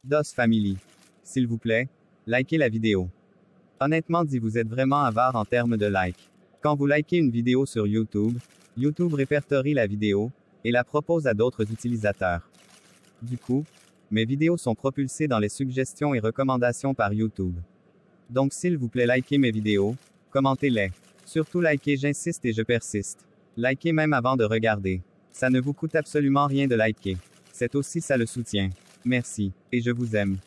DOS Family. S'il vous plaît, likez la vidéo. Honnêtement dit, vous êtes vraiment avare en termes de likes. Quand vous likez une vidéo sur YouTube, YouTube répertorie la vidéo et la propose à d'autres utilisateurs. Du coup, mes vidéos sont propulsées dans les suggestions et recommandations par YouTube. Donc s'il vous plaît, likez mes vidéos, commentez-les. Surtout likez, j'insiste et je persiste. Likez même avant de regarder. Ça ne vous coûte absolument rien de liker. C'est aussi ça le soutien. Merci, et je vous aime.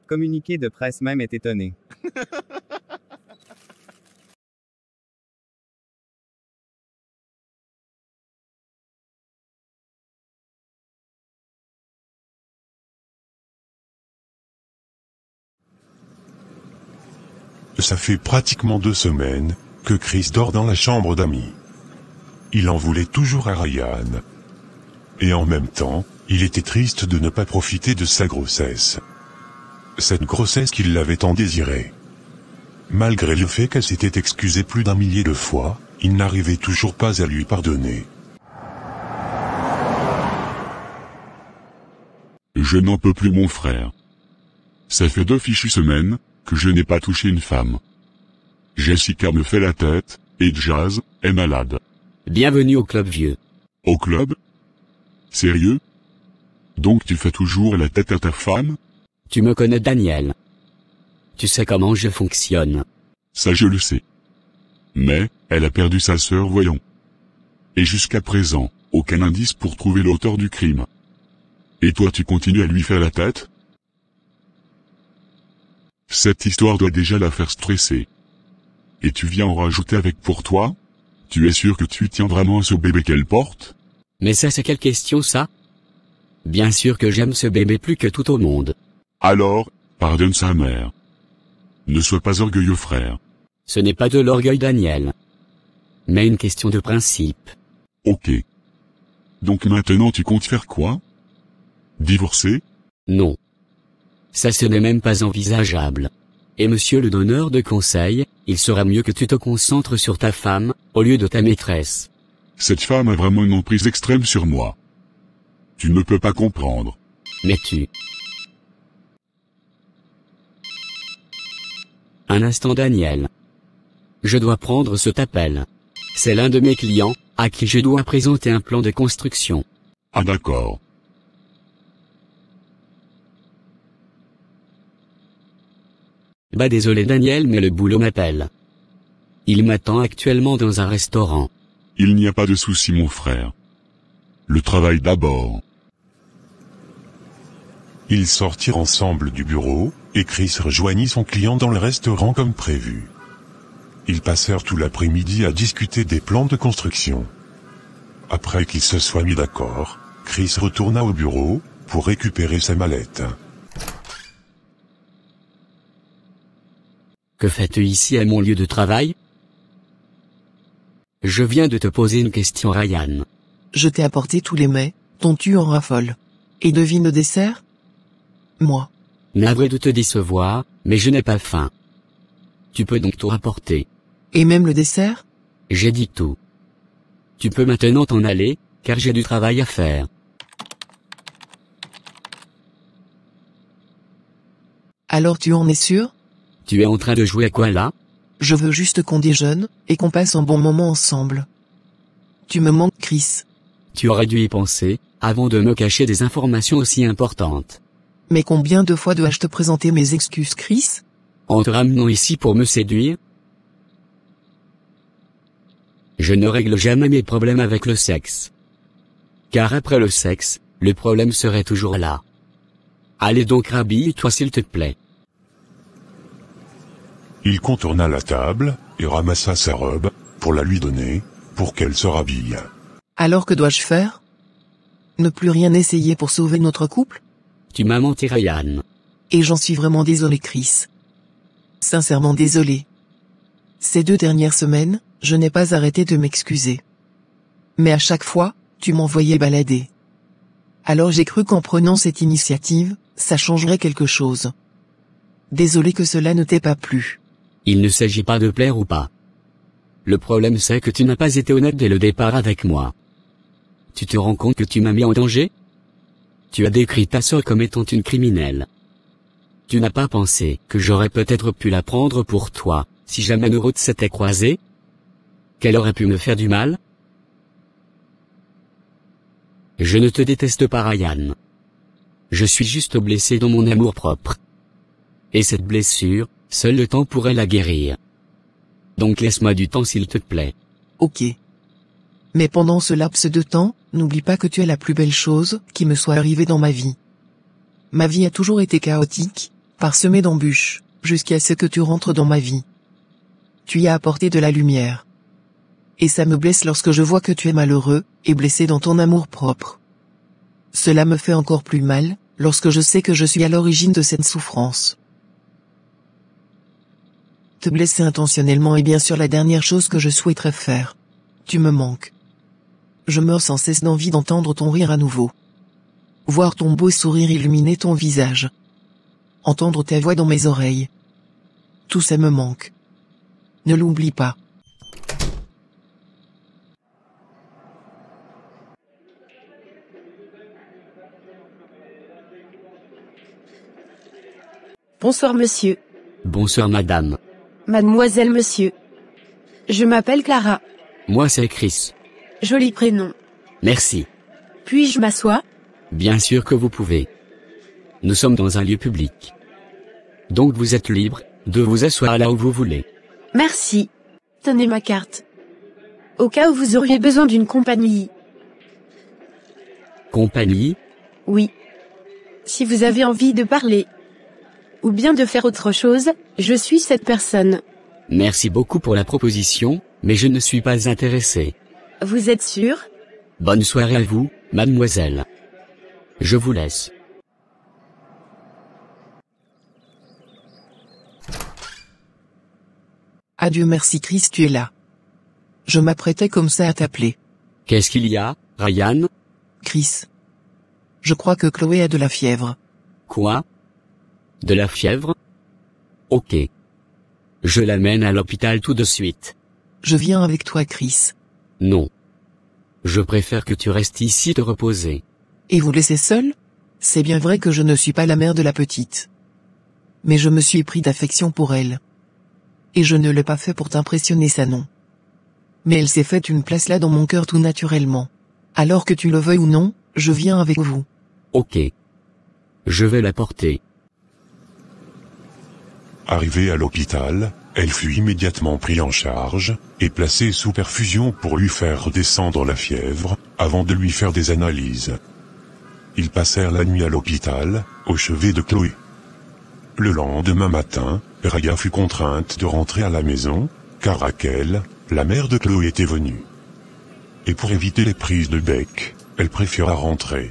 Communiqué de presse même est étonné. Ça fait pratiquement 2 semaines que Chris dort dans la chambre d'Amy. Il en voulait toujours à Ryan. Et en même temps, il était triste de ne pas profiter de sa grossesse. Cette grossesse qu'il l'avait tant désirée. Malgré le fait qu'elle s'était excusée plus d'1 millier de fois, il n'arrivait toujours pas à lui pardonner. Je n'en peux plus, mon frère. Ça fait 2 fichues semaines que je n'ai pas touché une femme. Jessica me fait la tête, et Jazz est malade. Bienvenue au club, vieux. Au club? Sérieux? Donc tu fais toujours la tête à ta femme? Tu me connais, Daniel. Tu sais comment je fonctionne. Ça je le sais. Mais, elle a perdu sa sœur, voyons. Et jusqu'à présent, aucun indice pour trouver l'auteur du crime. Et toi tu continues à lui faire la tête? Cette histoire doit déjà la faire stresser. Et tu viens en rajouter avec pour toi? Tu es sûr que tu tiens vraiment à ce bébé qu'elle porte? Mais ça, c'est quelle question, ça? Bien sûr que j'aime ce bébé plus que tout au monde. Alors, pardonne sa mère. Ne sois pas orgueilleux, frère. Ce n'est pas de l'orgueil, Daniel. Mais une question de principe. Ok. Donc maintenant tu comptes faire quoi? Divorcer? Non. Ça, ce n'est même pas envisageable. Et monsieur le donneur de conseils, il sera mieux que tu te concentres sur ta femme, au lieu de ta maîtresse. Cette femme a vraiment une emprise extrême sur moi. Tu ne peux pas comprendre. Mais tu... Un instant, Daniel. Je dois prendre cet appel. C'est l'un de mes clients, à qui je dois présenter un plan de construction. Ah d'accord. Bah désolé, Daniel, mais le boulot m'appelle. Il m'attend actuellement dans un restaurant. Il n'y a pas de souci, mon frère. Le travail d'abord. Ils sortirent ensemble du bureau, et Chris rejoignit son client dans le restaurant comme prévu. Ils passèrent tout l'après-midi à discuter des plans de construction. Après qu'ils se soient mis d'accord, Chris retourna au bureau, pour récupérer sa mallette. Que fais-tu ici à mon lieu de travail? Je viens de te poser une question, Ryan. Je t'ai apporté tous les mets, dont tu en raffoles. Et devine le dessert? Moi. Navré de te décevoir, mais je n'ai pas faim. Tu peux donc tout rapporter. Et même le dessert? J'ai dit tout. Tu peux maintenant t'en aller, car j'ai du travail à faire. Alors tu en es sûr? Tu es en train de jouer à quoi là? Je veux juste qu'on déjeune, et qu'on passe un bon moment ensemble. Tu me manques, Chris. Tu aurais dû y penser, avant de me cacher des informations aussi importantes. Mais combien de fois dois-je te présenter mes excuses, Chris? En te ramenant ici pour me séduire? Je ne règle jamais mes problèmes avec le sexe. Car après le sexe, le problème serait toujours là. Allez donc, rhabille-toi s'il te plaît. Il contourna la table, et ramassa sa robe, pour la lui donner, pour qu'elle se rhabille. Alors que dois-je faire? Ne plus rien essayer pour sauver notre couple? Tu m'as menti, Ryan. Et j'en suis vraiment désolé, Chris. Sincèrement désolé. Ces 2 dernières semaines, je n'ai pas arrêté de m'excuser. Mais à chaque fois, tu m'envoyais balader. Alors j'ai cru qu'en prenant cette initiative, ça changerait quelque chose. Désolé que cela ne t'ait pas plu. Il ne s'agit pas de plaire ou pas. Le problème c'est que tu n'as pas été honnête dès le départ avec moi. Tu te rends compte que tu m'as mis en danger? Tu as décrit ta sœur comme étant une criminelle. Tu n'as pas pensé que j'aurais peut-être pu la prendre pour toi, si jamais nos routes s'étaient croisées? Qu'elle aurait pu me faire du mal? Je ne te déteste pas, Ryan. Je suis juste blessé dans mon amour-propre. Et cette blessure, seul le temps pourrait la guérir. Donc laisse-moi du temps s'il te plaît. Ok. Mais pendant ce laps de temps, n'oublie pas que tu es la plus belle chose qui me soit arrivée dans ma vie. Ma vie a toujours été chaotique, parsemée d'embûches, jusqu'à ce que tu rentres dans ma vie. Tu y as apporté de la lumière. Et ça me blesse lorsque je vois que tu es malheureux, et blessé dans ton amour-propre. Cela me fait encore plus mal, lorsque je sais que je suis à l'origine de cette souffrance. Te blesser intentionnellement est bien sûr la dernière chose que je souhaiterais faire. Tu me manques. Je meurs sans cesse d'envie d'entendre ton rire à nouveau. Voir ton beau sourire illuminer ton visage. Entendre ta voix dans mes oreilles. Tout ça me manque. Ne l'oublie pas. Bonsoir monsieur. Bonsoir madame. Mademoiselle monsieur. Je m'appelle Clara. Moi c'est Chris. Joli prénom. Merci. Puis-je m'asseoir? Bien sûr que vous pouvez. Nous sommes dans un lieu public. Donc vous êtes libre de vous asseoir là où vous voulez. Merci. Tenez ma carte. Au cas où vous auriez besoin d'une compagnie. Compagnie? Oui. Si vous avez envie de parler. Ou bien de faire autre chose, je suis cette personne. Merci beaucoup pour la proposition, mais je ne suis pas intéressé. Vous êtes sûr? Bonne soirée à vous, mademoiselle. Je vous laisse. Adieu, merci Chris, tu es là. Je m'apprêtais comme ça à t'appeler. Qu'est-ce qu'il y a, Ryan? Chris. Je crois que Chloé a de la fièvre. Quoi? De la fièvre? Ok. Je l'amène à l'hôpital tout de suite. Je viens avec toi, Chris. Non. Je préfère que tu restes ici te reposer. Et vous laisser seul? C'est bien vrai que je ne suis pas la mère de la petite. Mais je me suis pris d'affection pour elle. Et je ne l'ai pas fait pour t'impressionner, ça non. Mais elle s'est faite une place là dans mon cœur tout naturellement. Alors que tu le veuilles ou non, je viens avec vous. Ok. Je vais la porter. Arrivée à l'hôpital, elle fut immédiatement prise en charge, et placée sous perfusion pour lui faire redescendre la fièvre, avant de lui faire des analyses. Ils passèrent la nuit à l'hôpital, au chevet de Chloé. Le lendemain matin, Raya fut contrainte de rentrer à la maison, car Raquel, la mère de Chloé était venue. Et pour éviter les prises de bec, elle préféra rentrer.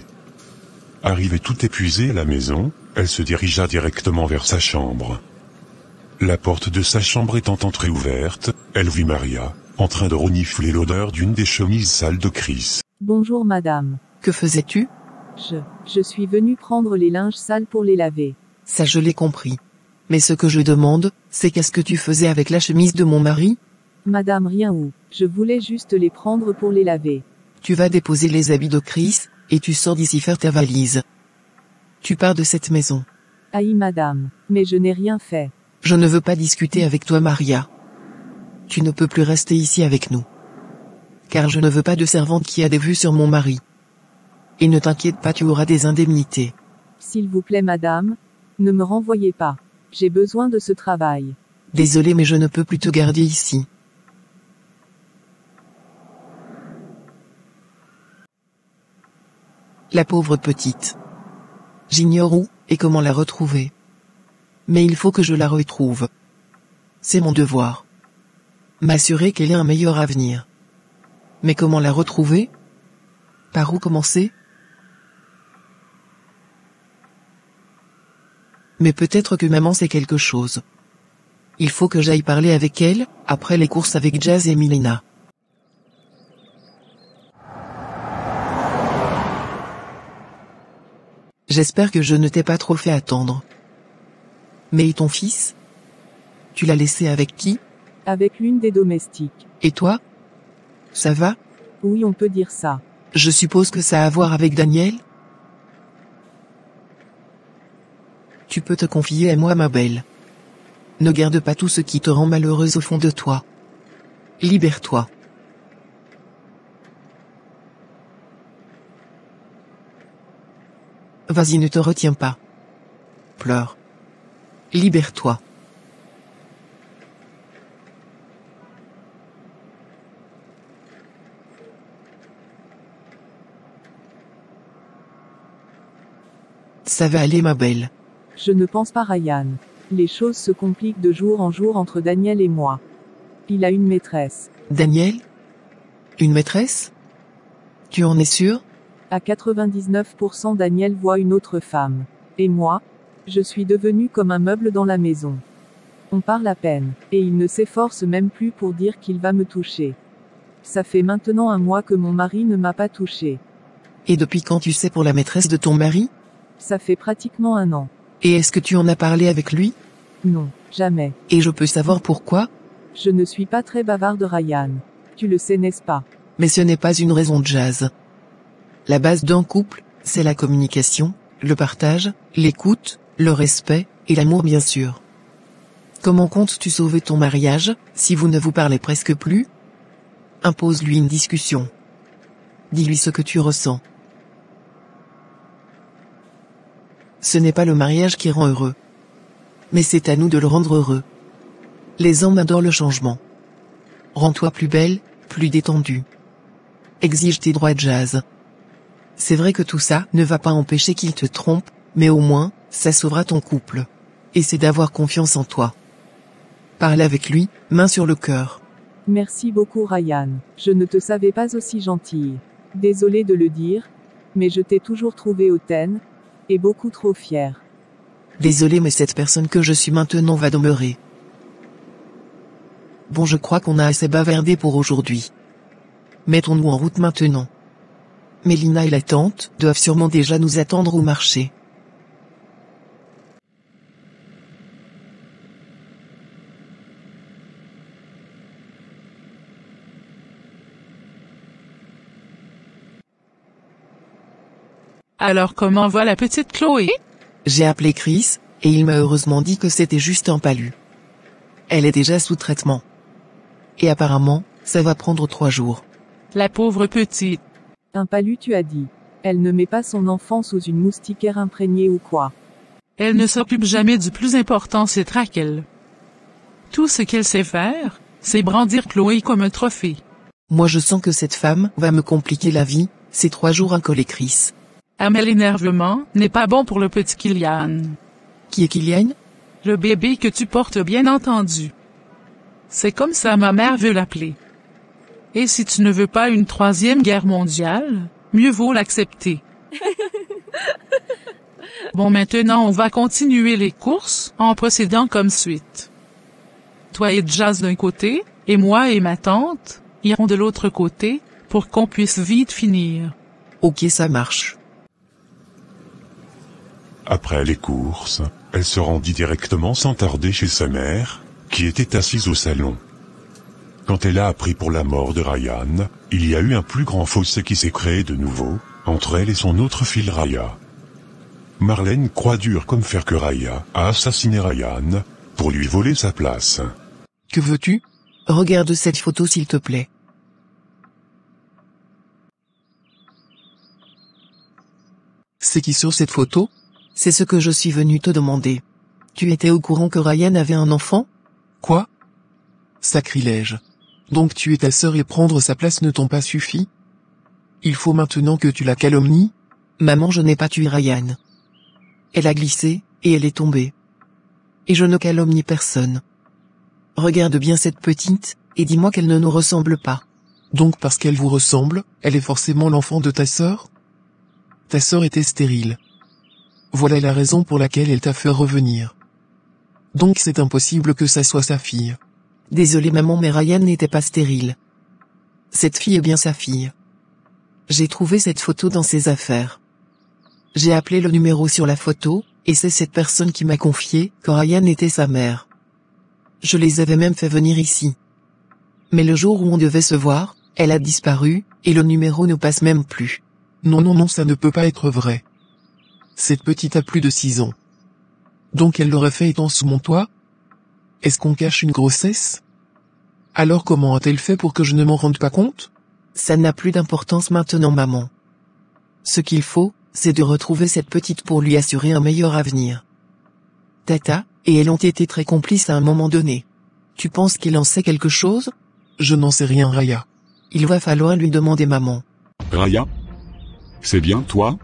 Arrivée tout épuisée à la maison, elle se dirigea directement vers sa chambre. La porte de sa chambre étant entr'ouverte, elle vit Maria, en train de renifler l'odeur d'une des chemises sales de Chris. Bonjour madame. Que faisais-tu? Je suis venue prendre les linges sales pour les laver. Ça je l'ai compris. Mais ce que je demande, c'est qu'est-ce que tu faisais avec la chemise de mon mari? Madame rien ou, je voulais juste les prendre pour les laver. Tu vas déposer les habits de Chris, et tu sors d'ici faire ta valise. Tu pars de cette maison. Aïe madame, mais je n'ai rien fait. Je ne veux pas discuter avec toi, Maria. Tu ne peux plus rester ici avec nous. Car je ne veux pas de servante qui a des vues sur mon mari. Et ne t'inquiète pas, tu auras des indemnités. S'il vous plaît madame, ne me renvoyez pas. J'ai besoin de ce travail. Désolé mais je ne peux plus te garder ici. La pauvre petite. J'ignore où et comment la retrouver. Mais il faut que je la retrouve. C'est mon devoir. M'assurer qu'elle ait un meilleur avenir. Mais comment la retrouver? Par où commencer? Mais peut-être que maman sait quelque chose. Il faut que j'aille parler avec elle, après les courses avec Jazz et Milena. J'espère que je ne t'ai pas trop fait attendre. Mais et ton fils? Tu l'as laissé avec qui? Avec l'une des domestiques. Et toi? Ça va? Oui, on peut dire ça. Je suppose que ça a à voir avec Daniel? Tu peux te confier à moi, ma belle. Ne garde pas tout ce qui te rend malheureuse au fond de toi. Libère-toi. Vas-y, ne te retiens pas. Pleure. Libère-toi. Ça va aller, ma belle. Je ne pense pas, Ryan. Les choses se compliquent de jour en jour entre Daniel et moi. Il a une maîtresse. Daniel? Une maîtresse? Tu en es sûr? À 99%, Daniel voit une autre femme. Et moi? Je suis devenu comme un meuble dans la maison. On parle à peine, et il ne s'efforce même plus pour dire qu'il va me toucher. Ça fait maintenant 1 mois que mon mari ne m'a pas touché. Et depuis quand tu sais pour la maîtresse de ton mari? Ça fait pratiquement 1 an. Et est-ce que tu en as parlé avec lui? Non, jamais. Et je peux savoir pourquoi? Je ne suis pas très bavarde, Ryan. Tu le sais, n'est-ce pas? Mais ce n'est pas une raison de jazz. La base d'un couple, c'est la communication, le partage, l'écoute, le respect, et l'amour bien sûr. Comment comptes-tu sauver ton mariage, si vous ne vous parlez presque plus? Impose-lui une discussion. Dis-lui ce que tu ressens. Ce n'est pas le mariage qui rend heureux. Mais c'est à nous de le rendre heureux. Les hommes adorent le changement. Rends-toi plus belle, plus détendue. Exige tes droits, Jazz. C'est vrai que tout ça ne va pas empêcher qu'il te trompe, mais au moins, ça sauvera ton couple. Essaie d'avoir confiance en toi. Parle avec lui, main sur le cœur. Merci beaucoup, Ryan. Je ne te savais pas aussi gentille. Désolée de le dire, mais je t'ai toujours trouvé hautaine, et beaucoup trop fière. Désolé, mais cette personne que je suis maintenant va demeurer. Bon, je crois qu'on a assez bavardé pour aujourd'hui. Mettons-nous en route maintenant. Mélina et la tante doivent sûrement déjà nous attendre au marché. Alors comment va la petite Chloé? J'ai appelé Chris, et il m'a heureusement dit que c'était juste un palu. Elle est déjà sous traitement. Et apparemment, ça va prendre 3 jours. La pauvre petite. Un palu, tu as dit. Elle ne met pas son enfant sous une moustiquaire imprégnée ou quoi? Elle ne s'occupe jamais du plus important, c'est Traquel. Tout ce qu'elle sait faire, c'est brandir Chloé comme un trophée. Moi je sens que cette femme va me compliquer la vie, ces 3 jours à coller Chris. Ah, mais l'énervement n'est pas bon pour le petit Kylian. Qui est Kylian? Le bébé que tu portes, bien entendu. C'est comme ça ma mère veut l'appeler. Et si tu ne veux pas une 3e guerre mondiale, mieux vaut l'accepter. Bon, maintenant on va continuer les courses, en procédant comme suite. Toi et Jazz d'un côté, et moi et ma tante, iront de l'autre côté, pour qu'on puisse vite finir. Ok, ça marche. Après les courses, elle se rendit directement sans tarder chez sa mère, qui était assise au salon. Quand elle a appris pour la mort de Ryan, il y a eu un plus grand fossé qui s'est créé de nouveau, entre elle et son autre fille Raya. Marlène croit dur comme fer que Raya a assassiné Ryan, pour lui voler sa place. Que veux-tu? Regarde cette photo s'il te plaît. C'est qui sur cette photo? C'est ce que je suis venu te demander. Tu étais au courant que Ryan avait un enfant? Quoi? Sacrilège. Donc tu es ta sœur et prendre sa place ne t'ont pas suffi? Il faut maintenant que tu la calomnies? Maman, je n'ai pas tué Ryan. Elle a glissé, et elle est tombée. Et je ne calomnie personne. Regarde bien cette petite, et dis-moi qu'elle ne nous ressemble pas. Donc parce qu'elle vous ressemble, elle est forcément l'enfant de ta sœur? Ta sœur était stérile. Voilà la raison pour laquelle elle t'a fait revenir. Donc c'est impossible que ça soit sa fille. Désolée maman, mais Ryan n'était pas stérile. Cette fille est bien sa fille. J'ai trouvé cette photo dans ses affaires. J'ai appelé le numéro sur la photo, et c'est cette personne qui m'a confié que Ryan était sa mère. Je les avais même fait venir ici. Mais le jour où on devait se voir, elle a disparu, et le numéro ne passe même plus. Non, ça ne peut pas être vrai. Cette petite a plus de 6 ans. Donc elle l'aurait fait étant sous mon toit? Est-ce qu'on cache une grossesse? Alors comment a-t-elle fait pour que je ne m'en rende pas compte? Ça n'a plus d'importance maintenant, maman. Ce qu'il faut, c'est de retrouver cette petite pour lui assurer un meilleur avenir. Tata et elle ont été très complices à un moment donné. Tu penses qu'il en sait quelque chose? Je n'en sais rien, Raya. Il va falloir lui demander, maman. Raya? C'est bien toi?